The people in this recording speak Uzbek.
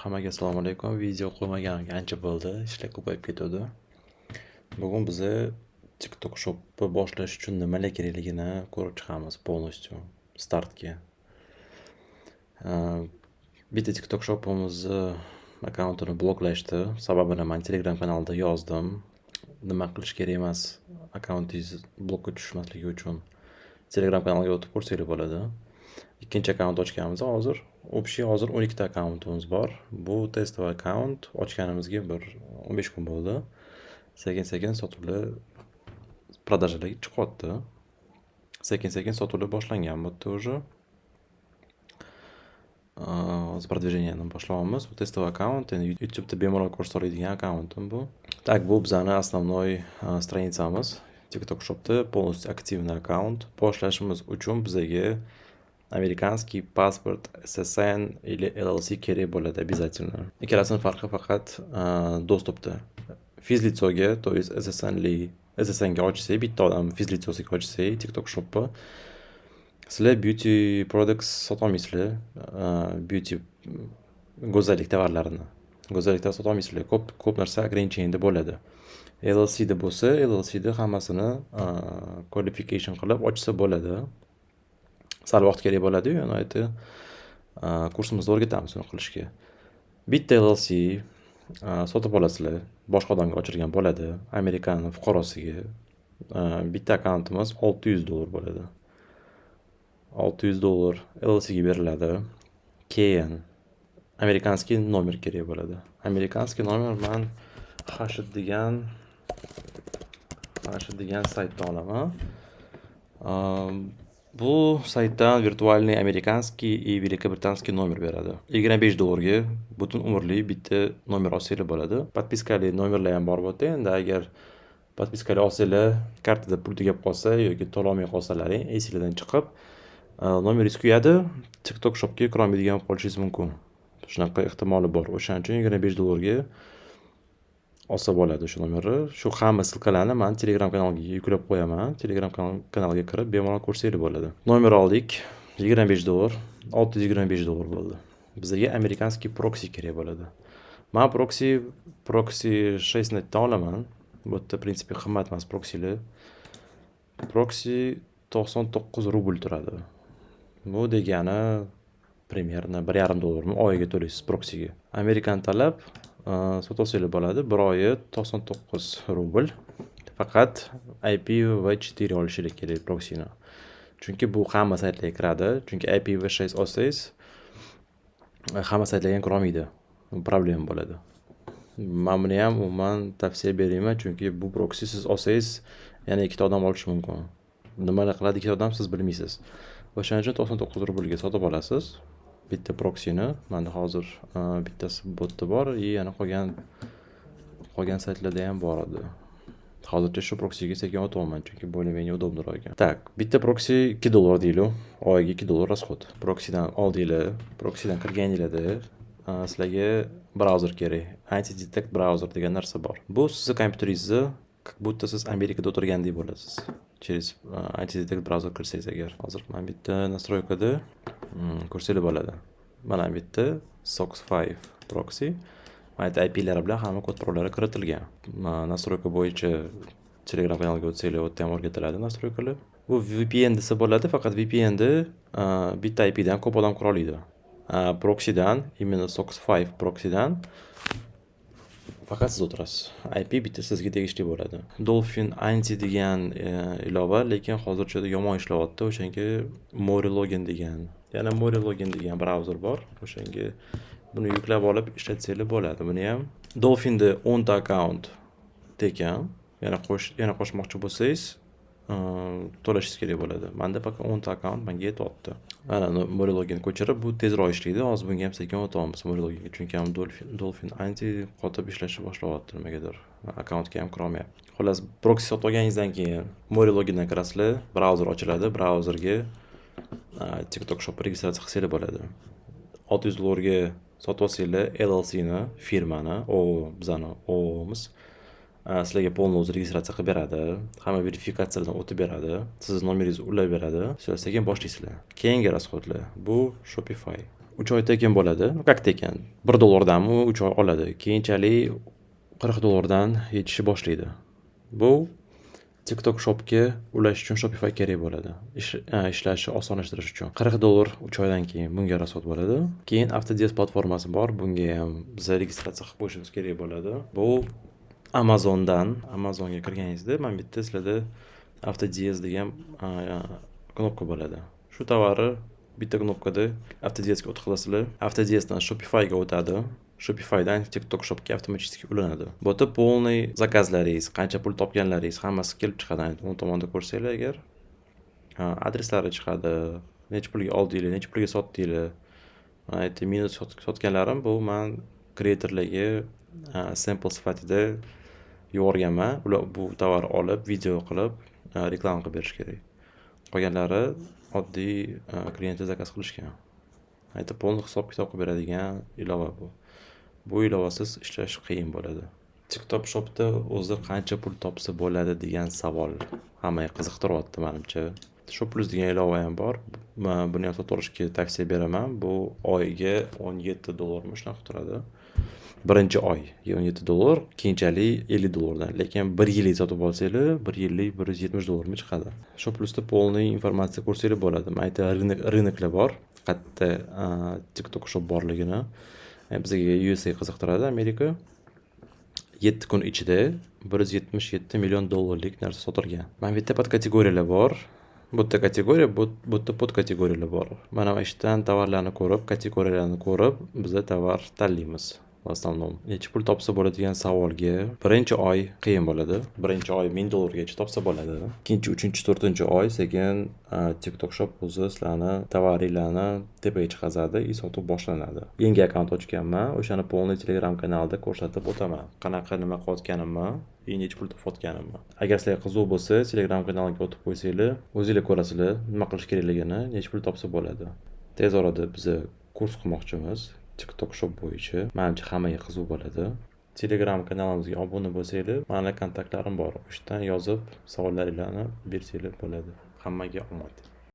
Hammaga assalomu alaykum. Video qo'ymaganimga ancha bo'ldi. Ishlar ko'payib ketadi. Bugun biz TikTok shopni boshlash uchun nimalar kerakligini ko'rib chiqamiz полностью startga. Bitta TikTok shopimizni akkauntini bloklashdi. Sababini men Telegram kanalida yozdim. Nima qilish kerak emas akkauntingiz blokka tushmasligi uchun Telegram kanaliga o'tib ko'rsangiz bo'ladi. Ikkinchi akkaunt ochganmiz hozir. Общий hozir 12 ta akkauntimiz bor. Bu testov akkaunt ochganimizga bir 15 kun bo'ldi. Sekin-sekin sotuvlar продажаlarga chiqyapti. Sekin-sekin sotuvlar boshlangan bitta уже. Hozir продвижениeni boshlayapmiz. Bu testov akkaunt, endi YouTube'da bemalol ko'rsa oladigan akkauntim bu. Так, bu bizning основной stranitsamiz. TikTok shopda полностью активный аккаунт. Boshlashimiz uchun bizga amerikanskiy pasport SSN или LLC kerak bo'ladi обязательно. Ikkalasining farqi faqat dostupda. Fizlitsoga, то есть SSN ga ochsangiz, bitta odam fizlitsosiga ochsangiz TikTok shopni sizlar beauty products sota olmaysizlar. Beauty go'zallik tovarlarini. Go'zalliklar sota olmaysizlar. Ko'p narsa ограничениеda bo'ladi. LLC da bo'lsa, LLC da hammasini qualification qilib ochsa bo'ladi. Sal vaqt kerak bo'ladi-yu, yana kursimizda o'rgatamiz uni qilishga. Bitta LLC sotib olasizlar, boshqa odamga ochirgan bo'ladi. Amerikan fuqarosiga bitta akkauntimiz $600 bo'ladi. $600 LLC ga beriladi. Keyin amerikanskiy nomer kerak bo'ladi. Amerikanskiy nomer men Hashid degan saytdan olaman. Bu saytdan virtualniy amerikanskiy и великобританский nomer beradi. $25 ga butun umrlik bitta nomer olsangiz bo'ladi. Podpiskali nomerlar ham bor bo'ldi. Endi agar podpiskali olsangiz, kartada pul tugab qolsa yoki to'lamay qolsalaring, esingizdan chiqib, nomeringiz kuyadi, TikTok shopga kira olmaydigan bo'lib qolishingiz mumkin. Shunaqa ehtimoli bor. O'shaning uchun $25 ga olsa bo'ladi shu nomerni. Shu hamma silkalarni men Telegram kanaliga yuklab qo'yaman. Telegram kanaliga kirib bemalol ko'rsangiz bo'ladi. Nomer oldik, $25, $625 bo'ldi. Bizga amerikanskiy proksi kerak bo'ladi. Men proksi 6 netdan olaman. Bu yerda prinsipi qimmat emas proksilar. Proksi 99 rubl turadi. Bu degani примерно $1.5 oyiga to'laysiz proksiga. Amerikan talab sotsangiz bo'ladi. Bir oyi 99 rubl. Faqat IPv4 olishingiz kerak proksini. Chunki bu hamma saytlarga kiradi. Chunki IPv6 olsangiz hamma saytlarga kira olmaydi. Problem bo'ladi. Men buni ham umuman tavsiya bermayman, chunki bu proksi siz olsangiz yana ikkita odam olishi mumkin. Nimalar qiladi ikkita odam siz bilmaysiz. O'shaning uchun 99 rublga sotib olasiz. Bitta proksini. Menda hozir bittasi botda bor, yana qolgan saytlarda ham bor edi. Hozircha shu proksiga sekin o'tyapman, chunki более-менее удобноroq ekan. Tak, bitta proksi $2 deylik. Oyiga $2 расход. Proksidan oldinglar, proksidan kirganinglarda sizlarga brauzer kerak. Anti-detect brauzer degan narsa bor. Bu sizning kompyuteringizda как будто siz Amerikada o'tirgandek bo'lasiz. Через anti-detect brauzer kirsangiz agar. Hozir men bitta настройкада ko'rsangiz bo'ladi. Mana bitta SOX5 proxy. Mana IP-lari bilan hamma kod parollar kiritilgan. Настройка bo'yicha Telegram kanaliga o'tsanglar, u yerda ham o'rgatiladi настройкалар. Bu VPN desa bo'ladi, faqat VPN da bitta IP dan ko'p odam kira oladi. Proxydan, именно SOX5 proxydan faqat siz o'tirasiz. IP bitta sizga tegishli bo'ladi. Dolphin Anti degan ilova, lekin hozircha yomon ishlayapti. O'shanga Morilogin degan brauzer bor. O'shanga buni yuklab olib ishlatsanglar bo'ladi. Buni ham Dolphinda 10 ta akkaunt tekan. Yana qo'shmoqchi bo'lsangiz, to'lashingiz kerak bo'ladi. Menda faqat 10 ta akkaunt menga yetyapti. Mana Morilogin ko'chirib, bu tezroq ishlaydi. Hozir bunga ham sekin o'tamiz Moriloginga, chunki ham Dolphin Anti qotib ishlashni boshlayapti nimagadir. Akkauntga ham kira olmayapti. Xullas, proksi sotib olganingizdan keyin Morilogindan kirasizlar, brauzer ochiladi. Brauzerga TikTok shop registratsiya qilsangiz bo'ladi. $600 ga sotib olsanglar, LLC ni, firmani, bizani o'miz sizlarga polni o'zi registratsiya qilib beradi. Hamma verifikatsiyadan o'tib beradi. Siz nomeringizni ulab beradi. Sekin boshlaysizlar. Keyingi расходlar bu Shopify. 3 oy tekin bo'ladi. Как tekin? $1 3 oy oladi. Keyinchalik $40 yetishni boshlaydi. Bu TikTok Shopga ulash uchun Shopify kerak bo'ladi. Ishlashni osonlashtirish uchun. $40 3 oydan keyin bunga rasod bo'ladi. Keyin AutoDS platformasi bor. Bunga ham biz registratsiya qilib qo'yishimiz kerak bo'ladi. Bu Amazonga kirganingizda mana bu yerda sizlarda AutoDS degan knopka bo'ladi. Shu tovarni bitta knopkada AutoDSga o'tib qilasizlar. AutoDSdan Shopifyga o'tadi. Shopifydan TikTok Shopga avtomatik ulanadi. Bu yerda полный zakazlaringiz, qancha pul topganlaringiz hammasi kelib chiqadi. O'ng tomonda ko'rsanglar agar adreslari chiqadi, necha pulga oldinglar, necha pulga sotdinglar. Mana aytdim, minus sotganlarim bu men kreatorlarga sample sifatida yuborganman. Ular bu tovarni olib, video qilib, reklama qilib berish kerak. Qolganlari oddiy klientlar zakaz qilishgan. Aytib, полный hisob-kitob qilib beradigan ilova bu. Bu ilovasiz ishlash qiyin bo'ladi. TikTok Shopda o'zi qancha pul topsa bo'ladi degan savol hammaga qiziqtiryapti menimcha. Shop Plus degan ilova ham bor. Men buni ham sotib olishga tavsiya beraman. Bu oyiga $17 shunaqa turadi. Birinchi oy $17, keyinchalik $50 dan. Lekin 1 yillik sotib olsanglar, 1 yillik $170 chiqadi. Shop Plusda полный informatsiya ko'rsanglar bo'ladi. Men aytdim, rynoklar bor. Qayerda TikTok Shop borligini. Bizga USA qiziqtiradi, Amerika. 7 kun ichida $177 million narsa sotilgan. Mana bu yerda podkategoriyalar bor. Bu yerda kategoriya, bu yerda podkategoriyalar bor. Mana ishdan tovarlarni ko'rib, kategoriyalarni ko'rib, biz tovar tanlaymiz. В основном. Necha pul topsa bo'ladigan savolga birinchi oy qiyin bo'ladi. Birinchi oy $1000 gacha topsa bo'ladi. Ikkinchi, uchinchi, to'rtinchi oy sekin TikTok Shop o'zi sizlarni tovaringlarni tepaga chiqazadi va sotuv boshlanadi. Yangi akkaunt ochganman, o'shani полный Telegram kanalida ko'rsatib o'taman. Qanaqa nima qilayotganimni, necha pul topayotganimni. Agar sizlarga qiziq bo'lsa, Telegram kanaliga o'tib qo'ysanglar, o'zingizlar ko'rasizlar, nima qilish kerakligini, necha pul topsa bo'ladi. Tez orada biz kurs qilmoqchimiz. TikTok Shop bo'yicha. Menimcha hammaga qiziq bo'ladi. Telegram kanalimizga obuna bo'lsanglar, mana kontaktlarim bor. O'shdan yozib, savollaringizni bersanglar bo'ladi. Hammaga omad.